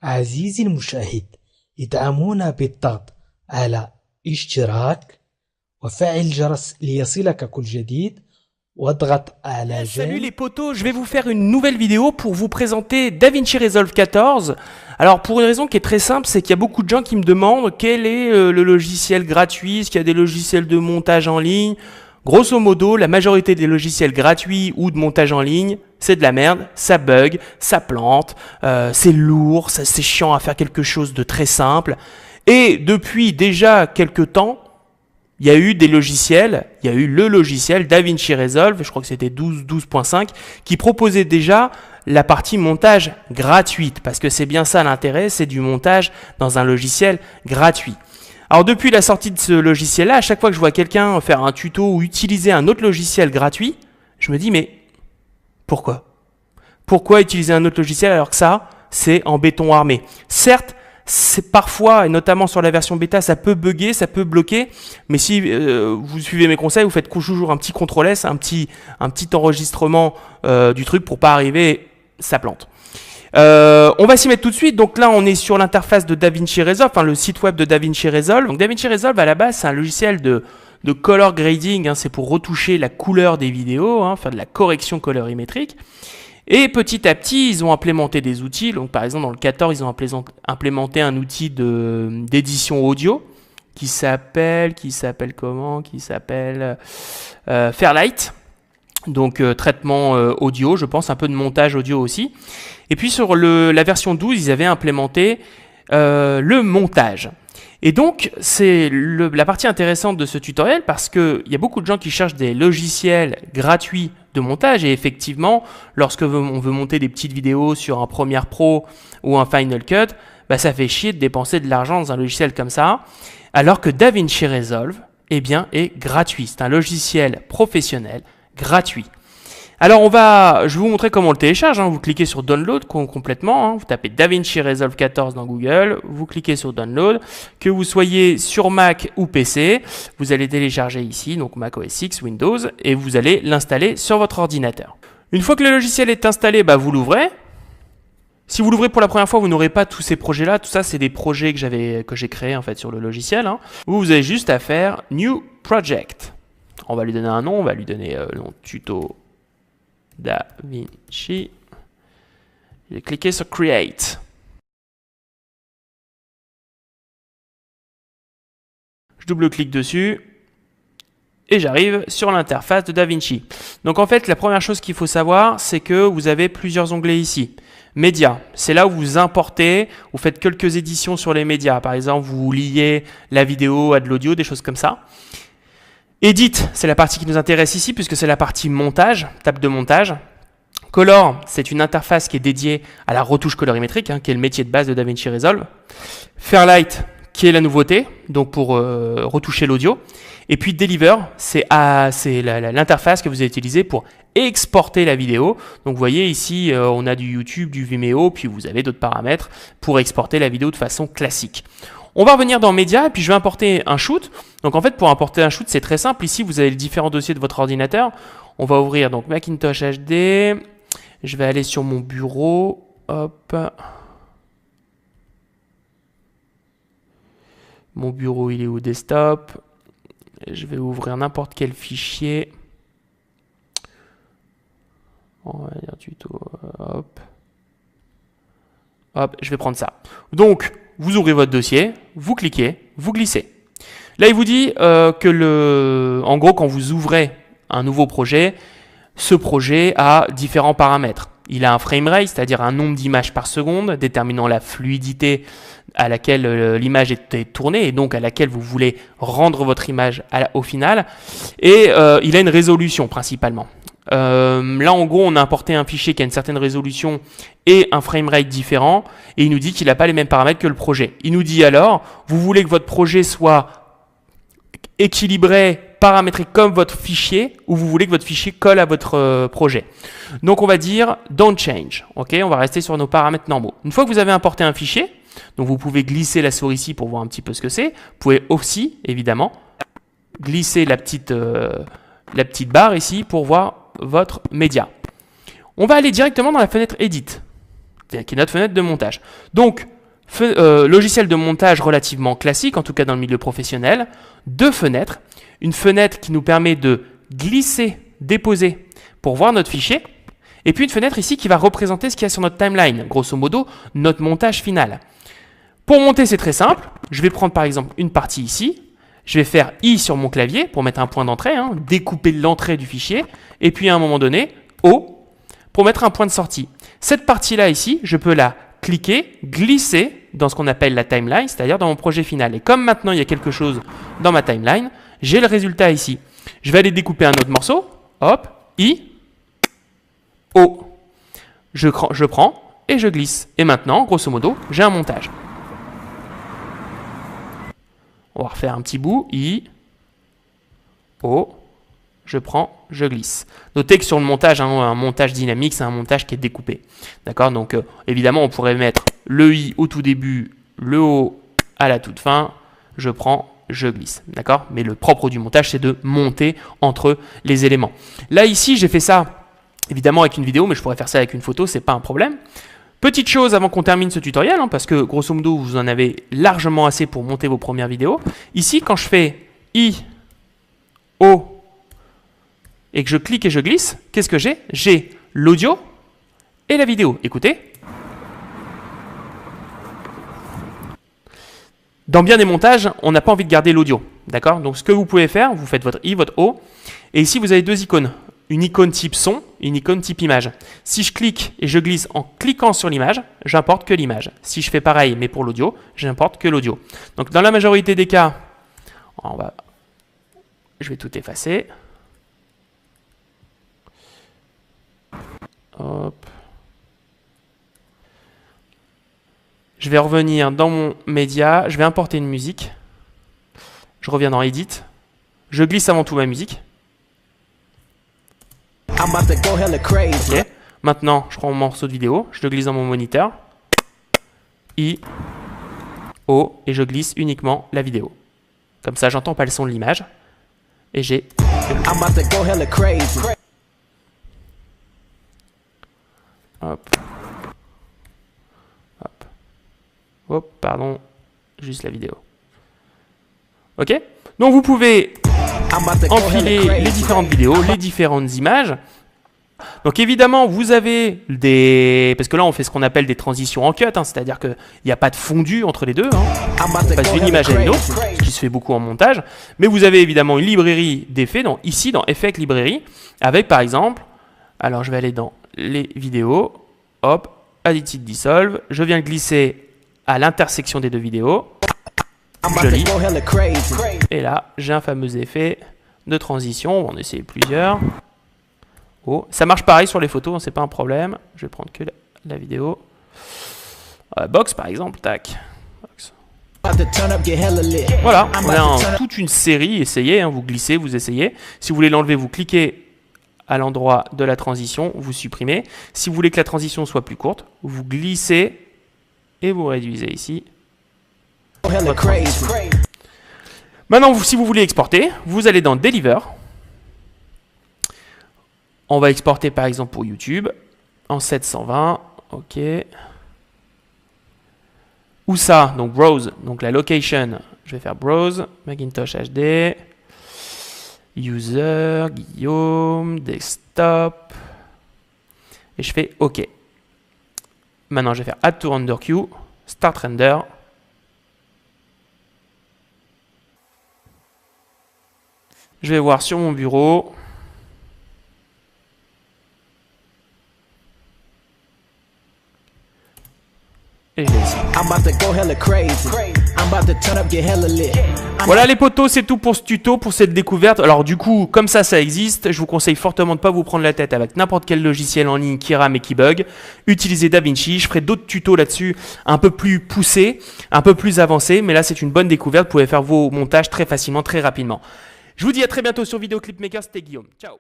عزيزي المشاهد، ادعمونا بالضغط على اشتراك وفعل الجرس ليصلك كل جديد واضغط على Salut les potos, je vais vous faire une nouvelle vidéo pour vous présenter DaVinci Resolve 14. Alors pour une raison qui est très simple, c'est qu'il y a beaucoup de gens qui me demandent quel est le logiciel gratuit, est-ce qu'il y a des logiciels de montage en ligne. Grosso modo, la majorité des logiciels gratuits ou de montage en ligne, c'est de la merde, ça bug, ça plante, c'est lourd, c'est chiant à faire quelque chose de très simple. Et depuis déjà quelques temps, il y a eu des logiciels, il y a eu le logiciel DaVinci Resolve, je crois que c'était 12.5, qui proposait déjà la partie montage gratuite, parce que c'est bien ça l'intérêt, c'est du montage dans un logiciel gratuit. Alors depuis la sortie de ce logiciel-là, à chaque fois que je vois quelqu'un faire un tuto ou utiliser un autre logiciel gratuit, je me dis mais pourquoi ? Pourquoi utiliser un autre logiciel alors que ça, c'est en béton armé ? Certes, c'est parfois, et notamment sur la version bêta, ça peut bugger, ça peut bloquer, mais si vous suivez mes conseils, vous faites toujours un petit CTRL-S, un petit enregistrement du truc pour pas arriver, ça plante. On va s'y mettre tout de suite. Donc là, on est sur l'interface de DaVinci Resolve, enfin le site web de DaVinci Resolve. Donc DaVinci Resolve, à la base, c'est un logiciel de color grading, hein, c'est pour retoucher la couleur des vidéos, hein, faire de la correction colorimétrique. Et petit à petit, ils ont implémenté des outils. Donc par exemple, dans le 14, ils ont implémenté un outil d'édition audio qui s'appelle Fairlight. Donc traitement audio, je pense, un peu de montage audio aussi. Et puis sur la version 12, ils avaient implémenté le montage. Et donc, c'est la partie intéressante de ce tutoriel parce qu'il y a beaucoup de gens qui cherchent des logiciels gratuits de montage. Et effectivement, lorsque on veut monter des petites vidéos sur un Premiere Pro ou un Final Cut, bah, ça fait chier de dépenser de l'argent dans un logiciel comme ça. Alors que DaVinci Resolve, eh bien, est gratuit. C'est un logiciel professionnel gratuit. Alors je vais vous montrer comment on le télécharge, hein. Vous cliquez sur Download complètement, hein. Vous tapez DaVinci Resolve 14 dans Google, vous cliquez sur Download, que vous soyez sur Mac ou PC, vous allez télécharger ici, donc Mac OS X, Windows, et vous allez l'installer sur votre ordinateur. Une fois que le logiciel est installé, bah, vous l'ouvrez. Si vous l'ouvrez pour la première fois, vous n'aurez pas tous ces projets-là. Tout ça, c'est des projets que j'ai créés en fait sur le logiciel, hein. Vous avez juste à faire New Project. On va lui donner un nom, on va lui donner le nom tuto DaVinci. Je vais cliquer sur Create. Je double-clique dessus et j'arrive sur l'interface de DaVinci. Donc en fait, la première chose qu'il faut savoir, c'est que vous avez plusieurs onglets ici. Médias, c'est là où vous importez, vous faites quelques éditions sur les médias. Par exemple, vous liez la vidéo à de l'audio, des choses comme ça. Edit, c'est la partie qui nous intéresse ici puisque c'est la partie montage, table de montage. Color, c'est une interface qui est dédiée à la retouche colorimétrique, hein, qui est le métier de base de DaVinci Resolve. Fairlight, qui est la nouveauté, donc pour retoucher l'audio. Et puis Deliver, c'est l'interface que vous allez utiliser pour exporter la vidéo. Donc vous voyez ici, on a du YouTube, du Vimeo, puis vous avez d'autres paramètres pour exporter la vidéo de façon classique. On va revenir dans Médias et puis je vais importer un shoot. Donc en fait, pour importer un shoot, c'est très simple. Ici, vous avez les différents dossiers de votre ordinateur. On va ouvrir donc Macintosh HD. Je vais aller sur mon bureau. Hop. Mon bureau, il est où? Desktop. Je vais ouvrir n'importe quel fichier. On va dire tuto. Hop. Hop, je vais prendre ça. Donc, vous ouvrez votre dossier, vous cliquez, vous glissez. Là, il vous dit en gros, quand vous ouvrez un nouveau projet, ce projet a différents paramètres. Il a un framerate, c'est-à-dire un nombre d'images par seconde, déterminant la fluidité à laquelle l'image est tournée et donc à laquelle vous voulez rendre votre image au final. Et il a une résolution principalement. Là, en gros, on a importé un fichier qui a une certaine résolution et un framerate différent, et il nous dit qu'il n'a pas les mêmes paramètres que le projet. Il nous dit alors, vous voulez que votre projet soit équilibré, paramétré comme votre fichier, ou vous voulez que votre fichier colle à votre projet. Donc, on va dire Don't Change. Ok, on va rester sur nos paramètres normaux. Une fois que vous avez importé un fichier, donc vous pouvez glisser la souris ici pour voir un petit peu ce que c'est. Vous pouvez aussi, évidemment, glisser la petite barre ici pour voir votre média. On va aller directement dans la fenêtre Edit, qui est notre fenêtre de montage. Donc, Logiciel de montage relativement classique, en tout cas dans le milieu professionnel. 2 fenêtres. Une fenêtre qui nous permet de glisser, déposer pour voir notre fichier. Et puis une fenêtre ici qui va représenter ce qu'il y a sur notre timeline. Grosso modo, notre montage final. Pour monter, c'est très simple. Je vais prendre par exemple une partie ici. Je vais faire I sur mon clavier pour mettre un point d'entrée, hein, découper l'entrée du fichier. Et puis à un moment donné, O pour mettre un point de sortie. Cette partie-là ici, je peux la cliquer, glisser dans ce qu'on appelle la timeline, c'est-à-dire dans mon projet final. Et comme maintenant il y a quelque chose dans ma timeline, j'ai le résultat ici. Je vais aller découper un autre morceau. Hop, I, O. Je prends et je glisse. Et maintenant, grosso modo, j'ai un montage. On va refaire un petit bout. I, O, je prends, je glisse. Notez que sur le montage, hein, un montage dynamique, c'est un montage qui est découpé. D'accord? Donc, évidemment, on pourrait mettre le I au tout début, le O à la toute fin. Je prends, je glisse. D'accord? Mais le propre du montage, c'est de monter entre les éléments. Là, ici, j'ai fait ça, évidemment, avec une vidéo, mais je pourrais faire ça avec une photo, c'est pas un problème. Petite chose avant qu'on termine ce tutoriel, hein, parce que grosso modo, vous en avez largement assez pour monter vos premières vidéos. Ici, quand je fais I, O, et que je clique et je glisse, qu'est-ce que j'ai? J'ai l'audio et la vidéo. Écoutez. Dans bien des montages, on n'a pas envie de garder l'audio. D'accord? Donc, ce que vous pouvez faire, vous faites votre I, votre O, et ici, vous avez 2 icônes. Une icône type son, une icône type image. Si je clique et je glisse en cliquant sur l'image, j'importe que l'image. Si je fais pareil, mais pour l'audio, j'importe que l'audio. Donc, dans la majorité des cas, je vais tout effacer. Hop. Je vais revenir dans mon média, je vais importer une musique. Je reviens dans Edit. Je glisse avant tout ma musique. Okay. Maintenant, je prends mon morceau de vidéo, je le glisse dans mon moniteur. I, O, et je glisse uniquement la vidéo. Comme ça, j'entends pas le son de l'image. Et j'ai... Hop. Hop. Hop, pardon. Juste la vidéo. Ok? Donc vous pouvez enfiler les différentes vidéos, les différentes images. Donc évidemment, vous avez des... Parce que là, on fait ce qu'on appelle des transitions en cut, hein, c'est-à-dire qu'il n'y a pas de fondu entre les deux. Hein. On passe d'une image à une autre, ce qui se fait beaucoup en montage. Mais vous avez évidemment une librairie d'effets, donc ici dans Effect Librairie, avec par exemple... Alors je vais aller dans les vidéos, hop, Edited Dissolve, je viens glisser à l'intersection des 2 vidéos, je lis, et là j'ai un fameux effet de transition, on va en essayer plusieurs. Oh, ça marche pareil sur les photos, c'est pas un problème, je vais prendre que la vidéo. Box par exemple, tac. Box. Voilà, on a toute une série, essayez, hein, vous glissez, vous essayez. Si vous voulez l'enlever, vous cliquez à l'endroit de la transition, vous supprimez. Si vous voulez que la transition soit plus courte, vous glissez et vous réduisez ici. Maintenant, si vous voulez exporter, vous allez dans Deliver. On va exporter par exemple pour YouTube en 720. OK. Où ça? Donc Browse. Donc la location, je vais faire Browse, Macintosh HD. User, Guillaume, Desktop. Et je fais OK. Maintenant, je vais faire Add to Render Queue, Start Render. Je vais voir sur mon bureau. Et je l'ai ici. Voilà les potos, c'est tout pour ce tuto, pour cette découverte. Alors du coup, comme ça existe, je vous conseille fortement de ne pas vous prendre la tête avec n'importe quel logiciel en ligne qui rame et qui bug. Utilisez DaVinci, je ferai d'autres tutos là-dessus un peu plus poussés, un peu plus avancés, mais là c'est une bonne découverte, vous pouvez faire vos montages très facilement, très rapidement. Je vous dis à très bientôt sur Vidéo Clip Maker, c'était Guillaume. Ciao.